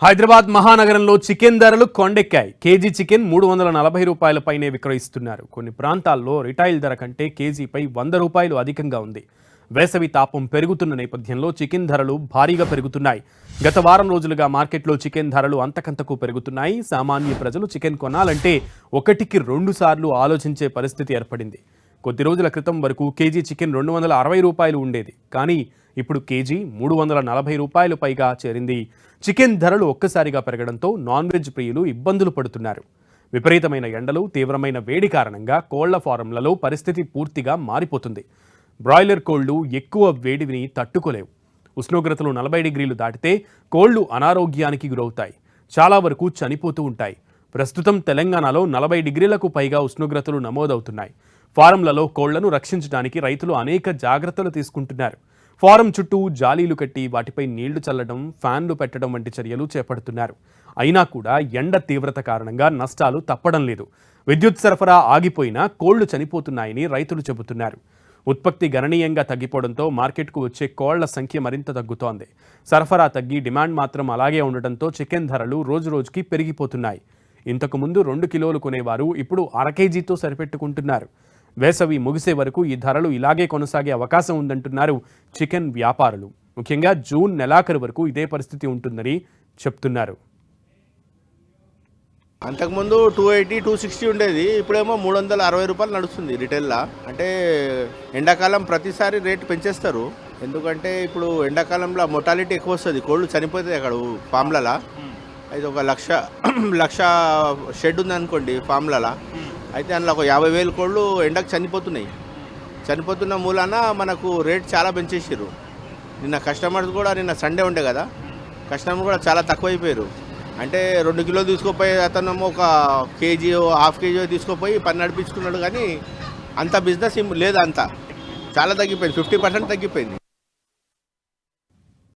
హైదరాబాద్ మహానగరంలో చికెన్ ధరలు కొండెక్కాయి. KG chicken 340 రూపాయలపైనే విక్రయిస్తున్నారు. కొన్ని ప్రాంతాల్లో రిటైల్ ధర కంటే కేజీపై 100 రూపాయలు అధికంగా ఉంది. వేసవి తాపం పెరుగుతున్న నేపథ్యంలో చికెన్ ధరలు భారీగా పెరుగుతున్నాయి. గత వారం రోజులుగా మార్కెట్లో చికెన్ ధరలు అంతకంతకు పెరుగుతున్నాయి. సామాన్య ప్రజలు చికెన్ కొనాలంటే ఒకటికి 2 సార్లు ఆలోచించే పరిస్థితి ఏర్పడింది. కొద్ది రోజుల క్రితం వరకు కేజీ చికెన్ 260 రూపాయలు ఉండేది. కానీ ఇప్పుడు కేజీ 340 రూపాయలు పైగా చేరింది. చికెన్ ధరలు ఒక్కసారిగా పెరగడంతో నాన్ వెజ్ ప్రియులు ఇబ్బందులు పడుతున్నారు. విపరీతమైన ఎండలు, తీవ్రమైన వేడి కారణంగా కోళ్ల ఫారంలలో పరిస్థితి పూర్తిగా మారిపోతుంది. బ్రాయిలర్ కోళ్లు ఎక్కువ వేడిని తట్టుకోలేవు. ఉష్ణోగ్రతలు 40 డిగ్రీలు దాటితే కోళ్లు అనారోగ్యానికి గురవుతాయి. చాలా వరకు చనిపోతూ ఉంటాయి. ప్రస్తుతం తెలంగాణలో 40 డిగ్రీలకు పైగా ఉష్ణోగ్రతలు నమోదవుతున్నాయి. ఫారంలలో కోళ్లను రక్షించడానికి రైతులు అనేక జాగ్రత్తలు తీసుకుంటున్నారు. ఫారం చుట్టూ జాలీలు కట్టి వాటిపై నీళ్లు చల్లడం, ఫ్యాన్లు పెట్టడం వంటి చర్యలు చేపడుతున్నారు. అయినా కూడా ఎండ తీవ్రత కారణంగా నష్టాలు తప్పడం లేదు. విద్యుత్ సరఫరా ఆగిపోయినా కోళ్లు చనిపోతున్నాయని రైతులు చెబుతున్నారు. ఉత్పత్తి గణనీయంగా తగ్గిపోవడంతో మార్కెట్కు వచ్చే కోళ్ల సంఖ్య మరింత తగ్గుతోంది. సరఫరా తగ్గి డిమాండ్ మాత్రం అలాగే ఉండటంతో చికెన్ ధరలు రోజురోజుకి పెరిగిపోతున్నాయి. ఇంతకుముందు 2 కిలోలు కొనేవారు ఇప్పుడు అర కేజీతో సరిపెట్టుకుంటున్నారు. వేసవి ముగిసే వరకు ఈ ధరలు ఇలాగే కొనసాగే అవకాశం ఉందంటున్నారు చికెన్ వ్యాపారులు. ముఖ్యంగా జూన్ నెలాఖరు వరకు ఇదే పరిస్థితి ఉంటుందని చెప్తున్నారు. అంతకుముందు 280, 260 ఉండేది. ఇప్పుడేమో 360 రూపాయలు నడుస్తుంది రిటైల్లో. అంటే ఎండాకాలం ప్రతిసారి రేటు పెంచేస్తారు. ఎందుకంటే ఇప్పుడు ఎండాకాలంలో మొటాలిటీ ఎక్కువ వస్తుంది, కోళ్ళు చనిపోతాయి అక్కడ ఫామ్లలో. అయితే ఒక లక్ష షెడ్ ఉందనుకోండి ఫామ్లలో. అయితే అందులో ఒక 50,000 కోళ్ళు ఎండకు చనిపోతున్నాయి. చనిపోతున్న మూలాన మనకు రేట్ చాలా పెంచేసారు. నిన్న కస్టమర్స్ కూడా, నిన్న సండే ఉండే కదా, కస్టమర్ కూడా చాలా తక్కువైపోయారు. అంటే 2 కిలోలు తీసుకుపోయి అతను ఒక కేజీ, హాఫ్ కేజీ తీసుకుపోయి పని నడిపించుకున్నాడు. కానీ అంత బిజినెస్ లేదు, అంతా చాలా తగ్గిపోయింది, 50% తగ్గిపోయింది.